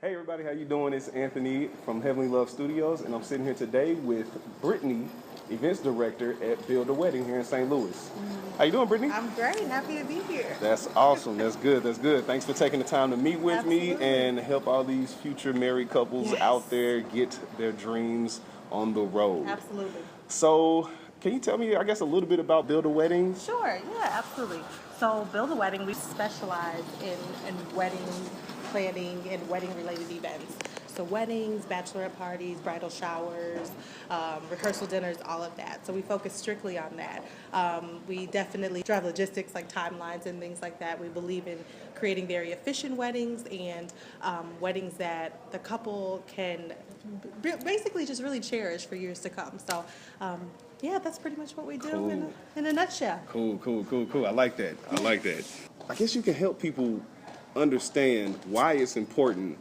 Hey everybody, how you doing? It's Anthony from Heavenly Love Studios, and I'm sitting here today with Brittany, events director at Build a Wedding here in St. Louis. How you doing, Brittany? I'm great. Happy to be here. That's awesome. That's good. That's good. Thanks for taking the time to meet with me Absolutely. and help all these future married couples Yes. out there get their dreams on the road. Absolutely. So, can you tell me, I guess, a little bit about Build a Wedding? Sure. Yeah, absolutely. So, Build a Wedding, we specialize in wedding planning and wedding related events. So weddings, bachelorette parties, bridal showers, rehearsal dinners, all of that. So we focus strictly on that. We definitely drive logistics like timelines and things like that. We believe in creating very efficient weddings and weddings that the couple can basically just really cherish for years to come. So yeah, that's pretty much what we do Cool. in a nutshell. Cool. I like that. I guess you can help people understand why it's important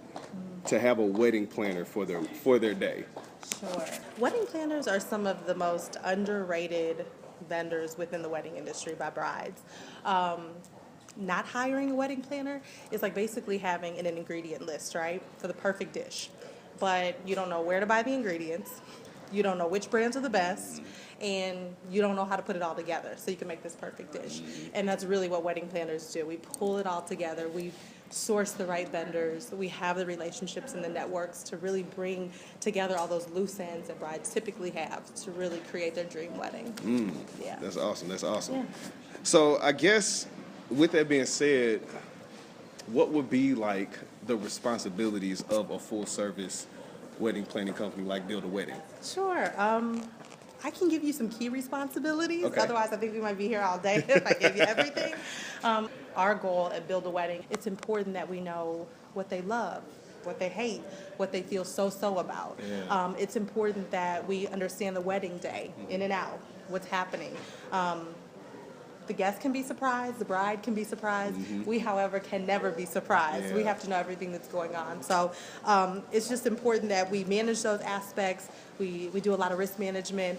to have a wedding planner for their day. Sure. Wedding planners are some of the most underrated vendors within the wedding industry by brides. Not hiring a wedding planner is like basically having an ingredient list, right, for the perfect dish. But you don't know where to buy the ingredients, you don't know which brands are the best, and you don't know how to put it all together so you can make this perfect dish. And that's really what wedding planners do. We pull it all together. We source the right vendors. We have the relationships and the networks to really bring together all those loose ends that brides typically have to really create their dream wedding. Yeah. That's awesome. Yeah. So I guess with that being said, what would be like the responsibilities of a full service wedding planning company like Build a Wedding? Sure. I can give you some key responsibilities. Okay. Otherwise, I think we might be here all day if I gave you everything. Our goal at Build a Wedding, it's important that we know what they love, what they hate, what they feel so about. Yeah. It's important that we understand the wedding day, in and out, what's happening. The guest can be surprised, the bride can be surprised. We, however, can never be surprised. Yeah. We have to know everything that's going on. So it's just important that we manage those aspects. We do a lot of risk management,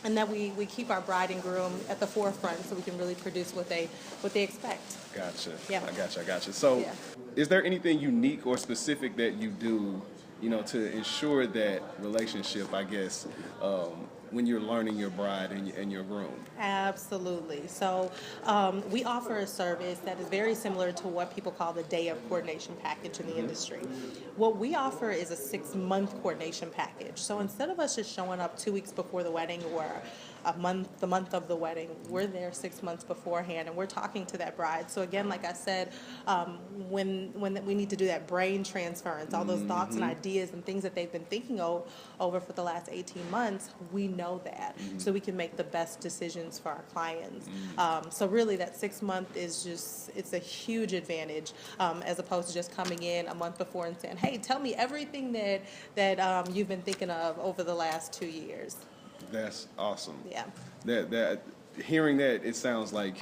and that we keep our bride and groom at the forefront so we can really produce what they expect. Gotcha. Yeah. I gotcha. So Yeah. is there anything unique or specific that you do, to ensure that relationship, I guess, when you're learning your bride and your groom? Absolutely. So we offer a service that is very similar to what people call the day of coordination package in the industry. What we offer is a 6-month coordination package. So instead of us just showing up 2 weeks before the wedding or the month of the wedding, we're there 6 months beforehand and we're talking to that bride. So again, like I said, when we need to do that brain transference, all those thoughts and ideas and things that they've been thinking over for the last 18 months, we know that. So we can make the best decisions for our clients. So really that 6 month is it's a huge advantage as opposed to just coming in a month before and saying, hey, tell me everything that you've been thinking of over the last 2 years. That's awesome. Yeah. That hearing that, it sounds like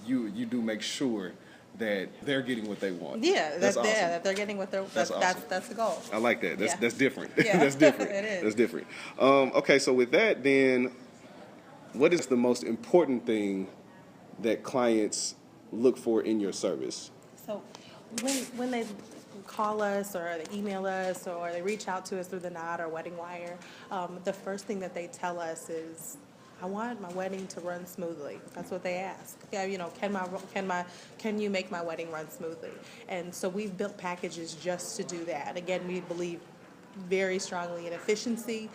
you do make sure that they're getting what they want. Yeah, That's awesome. that they're getting what That's awesome. that's the goal. I like that. Yeah. That's different. Yeah. That's different. It is. That's different. Okay, so with that, then, what is the most important thing that clients look for in your service? So when they call us or they email us or they reach out to us through the Nod or Wedding Wire, the first thing that they tell us is, I want my wedding to run smoothly. That's what they ask. Yeah, can you make my wedding run smoothly? And so we've built packages just to do that. Again, we believe very strongly in efficiency,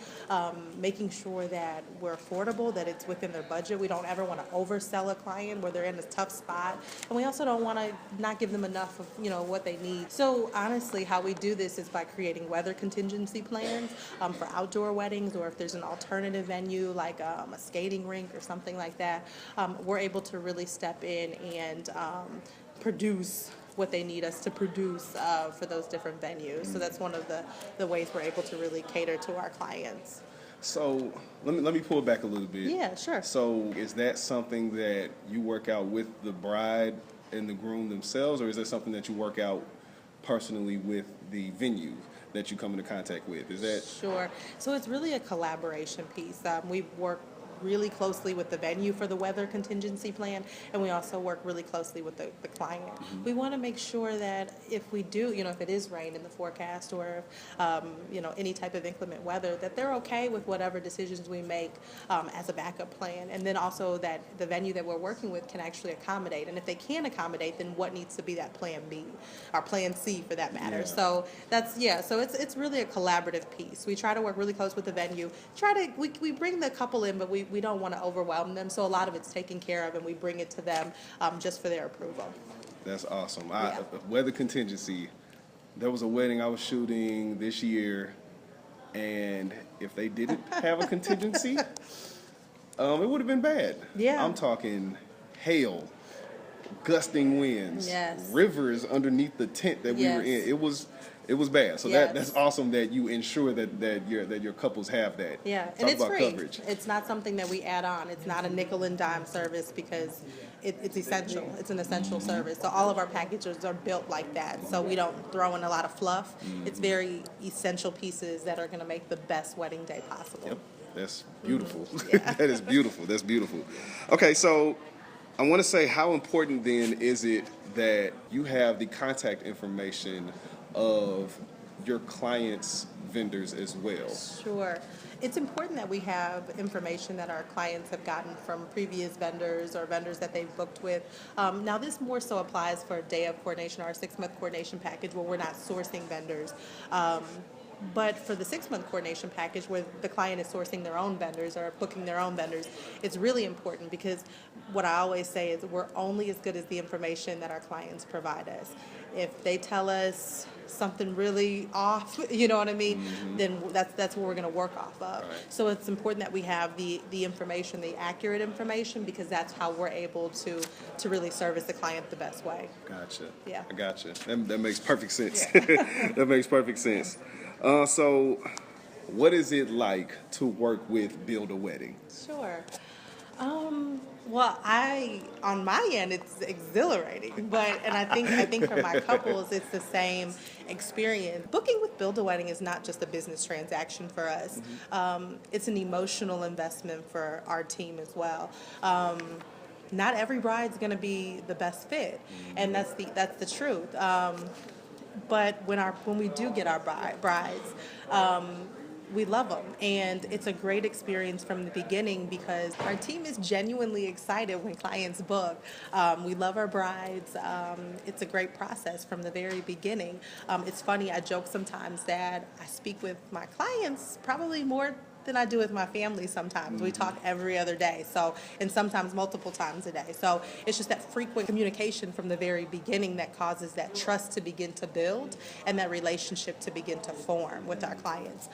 making sure that we're affordable, that it's within their budget. We don't ever want to oversell a client where they're in a tough spot, and we also don't want to not give them enough of what they need. So honestly, how we do this is by creating weather contingency plans for outdoor weddings, or if there's an alternative venue like a skating rink or something like that, we're able to really step in and produce what they need us to produce for those different venues. So that's one of the ways we're able to really cater to our clients. So let me pull it back a little bit. Yeah, sure. So is that something that you work out with the bride and the groom themselves, or is that something that you work out personally with the venue that you come into contact with? Is that Sure. So it's really a collaboration piece. We work really closely with the venue for the weather contingency plan, and we also work really closely with the client. We want to make sure that if we do, if it is rain in the forecast or, any type of inclement weather, that they're okay with whatever decisions we make as a backup plan. And then also that the venue that we're working with can actually accommodate. And if they can accommodate, then what needs to be that plan B or plan C for that matter. Yeah. So so it's really a collaborative piece. We try to work really close with the venue. We bring the couple in, but we don't want to overwhelm them. So a lot of it's taken care of, and we bring it to them just for their approval. That's awesome. Yeah. Weather contingency. There was a wedding I was shooting this year, and if they didn't have a contingency, it would have been bad. Yeah. I'm talking hail, gusting winds, Yes. rivers underneath the tent that we were in. It was bad. So Yes. that's awesome that you ensure that your couples have that. Yeah, Talk and it's about free. coverage. It's not something that we add on. It's not a nickel and dime service because it's essential. It's an essential service. So all of our packages are built like that. So we don't throw in a lot of fluff. It's very essential pieces that are going to make the best wedding day possible. Yep, that's beautiful. Yeah. That is beautiful. That's beautiful. Okay, so I want to say, how important then is it that you have the contact information of your clients' vendors as well? Sure. It's important that we have information that our clients have gotten from previous vendors or vendors that they've booked with. Now, this more so applies for a day of coordination or a 6-month coordination package where we're not sourcing vendors. But for the 6-month coordination package where the client is sourcing their own vendors or booking their own vendors, it's really important because what I always say is we're only as good as the information that our clients provide us. If they tell us something really off, you know what I mean, then that's what we're going to work off of. Right. So it's important that we have the information, the accurate information, because that's how we're able to really service the client the best way. Gotcha. Yeah. I gotcha. That makes perfect sense. Yeah. That makes perfect sense. So what is it like to work with Build a Wedding? Sure. Well, on my end, it's exhilarating, and I think for my couples, it's the same experience. Booking with Build a Wedding is not just a business transaction for us. It's an emotional investment for our team as well. Not every bride's going to be the best fit, and that's the truth. But when we do get our brides, we love them, and it's a great experience from the beginning because our team is genuinely excited when clients book. We love our brides. It's a great process from the very beginning. It's funny, I joke sometimes that I speak with my clients probably more than I do with my family sometimes. We talk every other day, and sometimes multiple times a day. So it's just that frequent communication from the very beginning that causes that trust to begin to build and that relationship to begin to form with our clients.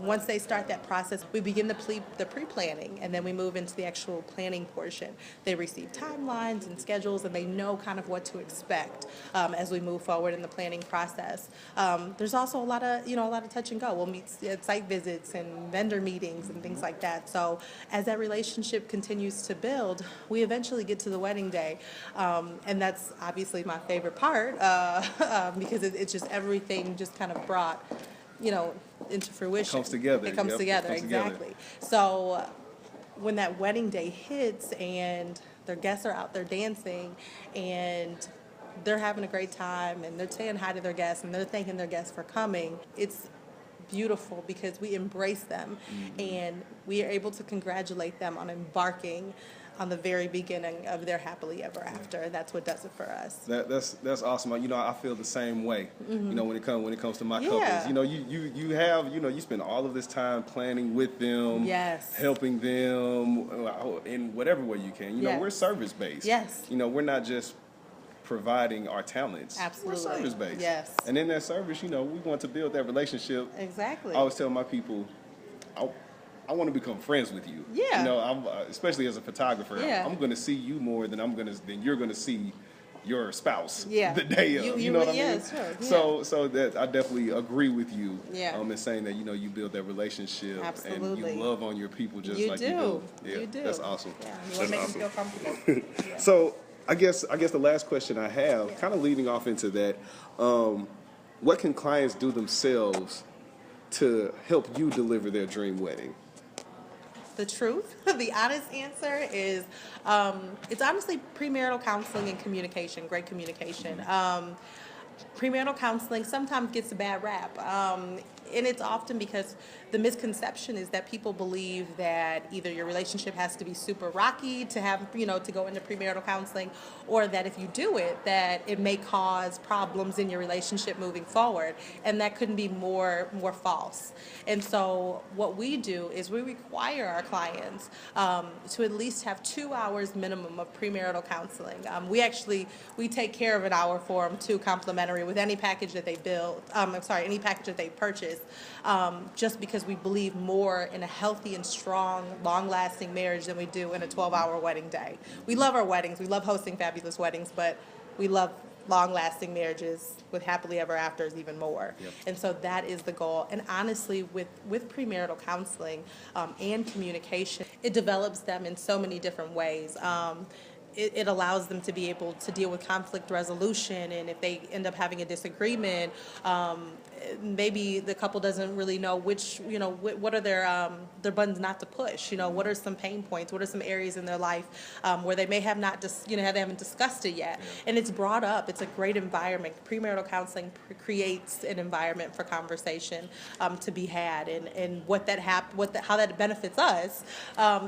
Once they start that process, we begin the pre-planning, and then we move into the actual planning portion. They receive timelines and schedules, and they know kind of what to expect as we move forward in the planning process. There's also a lot of touch and go. We'll meet at site visits and vendor meetings and things like that. So as that relationship continues to build, we eventually get to the wedding day, and that's obviously my favorite part because it's just everything just kind of brought into fruition. It comes together. It comes Yep, together, it comes together. exactly. So when that wedding day hits and their guests are out there dancing and they're having a great time and they're saying hi to their guests and they're thanking their guests for coming, it's beautiful because we embrace them and we are able to congratulate them on embarking on the very beginning of their happily ever after, and that's what does it for us. That's awesome. I feel the same way. When it comes to my Yeah. couples, you spend all of this time planning with them, Yes. helping them in whatever way you can. Yes. We're service based. Yes. We're not just providing our talents. Absolutely. We're service based. Yes. And in that service, we want to build that relationship. Exactly. I always tell my people, I want to become friends with you. Yeah. I'm especially as a photographer. Yeah. I'm going to see you more than you're going to see your spouse. Yeah. The day of. You know what I mean? Yeah, sure. Yeah. So that I definitely agree with you. Yeah. In saying that you build that relationship Absolutely. and you love on your people just You like do. you do. Yeah, You do. That's awesome. Yeah. You want That's to make awesome. them feel comfortable. Yeah. So I guess the last question I have, kind of leading off into that, what can clients do themselves to help you deliver their dream wedding? the truth, the honest answer is it's honestly premarital counseling and communication, great communication. Premarital counseling sometimes gets a bad rap. And it's often because the misconception is that people believe that either your relationship has to be super rocky to have, to go into premarital counseling, or that if you do it, that it may cause problems in your relationship moving forward. And that couldn't be more false. And so what we do is we require our clients to at least have 2 hours minimum of premarital counseling. We take care of an hour for them too, complimentary with any package that they any package that they purchase, just because we believe more in a healthy and strong, long-lasting marriage than we do in a 12-hour wedding day. We love our weddings. We love hosting fabulous weddings, but we love long-lasting marriages with happily ever afters even more. Yep. And so that is the goal. And honestly, with premarital counseling and communication, it develops them in so many different ways. It allows them to be able to deal with conflict resolution, and if they end up having a disagreement, maybe the couple doesn't really know what are their buttons not to push. What are some pain points? What are some areas in their life where they may have not they haven't discussed it yet, and it's brought up. It's a great environment. Premarital counseling creates an environment for conversation to be had, and how that benefits us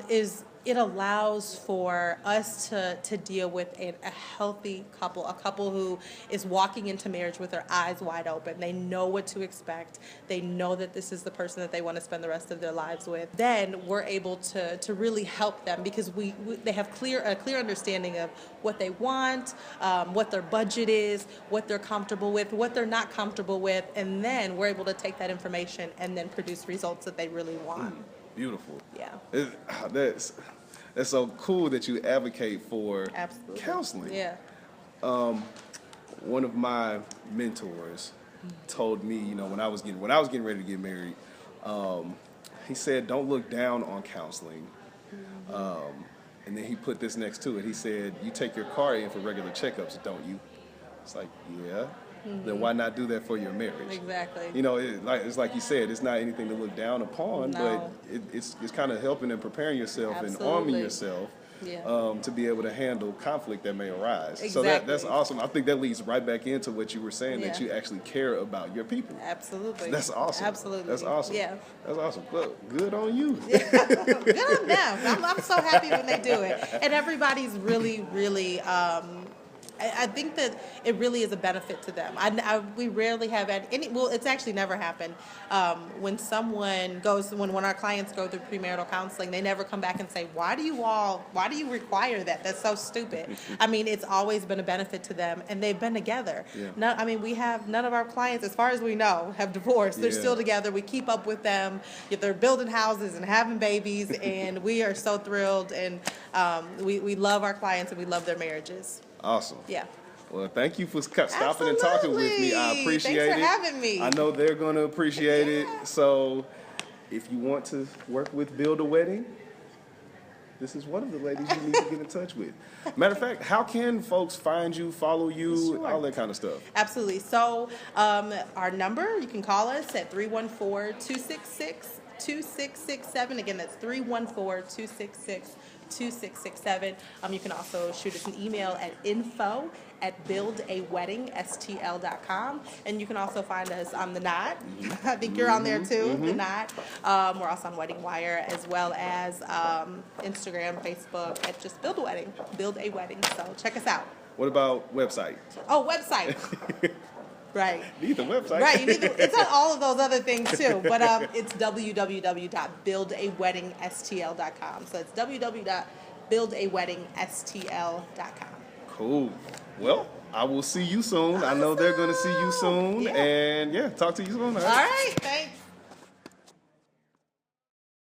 is. It allows for us to deal with a healthy couple, a couple who is walking into marriage with their eyes wide open. They know what to expect. They know that this is the person that they want to spend the rest of their lives with. Then we're able to really help them because they have a clear understanding of what they want, what their budget is, what they're comfortable with, what they're not comfortable with, and then we're able to take that information and then produce results that they really want. Beautiful. Yeah. That's so cool that you advocate for Absolutely. Counseling. Yeah. One of my mentors told me, when I was getting ready to get married, he said, "Don't look down on counseling." And then he put this next to it. He said, "You take your car in for regular checkups, don't you?" It's like, yeah. Then why not do that for your marriage? Exactly. It's like you said, it's not anything to look down upon, No. but it's kind of helping and preparing yourself Absolutely. and arming yourself to be able to handle conflict that may arise. Exactly. So that's awesome. I think that leads right back into what you were saying, that you actually care about your people. Absolutely. That's awesome. Absolutely. That's awesome. Yeah. That's awesome. Well, good on you. Good on them. I'm so happy when they do it. And everybody's really, really... I think that it really is a benefit to them. We rarely have it's actually never happened. When our clients go through premarital counseling, they never come back and say, why do you require that? That's so stupid. It's always been a benefit to them, and they've been together. Yeah. We have none of our clients, as far as we know, have divorced. They're still together. We keep up with them. They're building houses and having babies, and we are so thrilled, and we love our clients, and we love their marriages. Awesome. Yeah. Well, thank you for stopping and talking with me. I appreciate it. Thanks for having me. I know they're going to appreciate it. So if you want to work with Build a Wedding, this is one of the ladies you need to get in touch with. Matter of fact, how can folks find you, follow you, all that kind of stuff? Absolutely. So our number, you can call us at 314-266-2667. Again, that's 314-266-2667. You can also shoot us an email at info@buildaweddingstl.com, and you can also find us on The Knot. I think you're on there too, The Knot. We're also on Wedding Wire, as well as Instagram, Facebook, at just Build a Wedding. So check us out. What about website? Oh, website. Right. You need the website. Right. It's on all of those other things too, but it's www.buildaweddingstl.com. So it's www.buildaweddingstl.com. Cool. Well, I will see you soon. Awesome. I know they're going to see you soon. Yeah. And talk to you soon. All right. Thanks.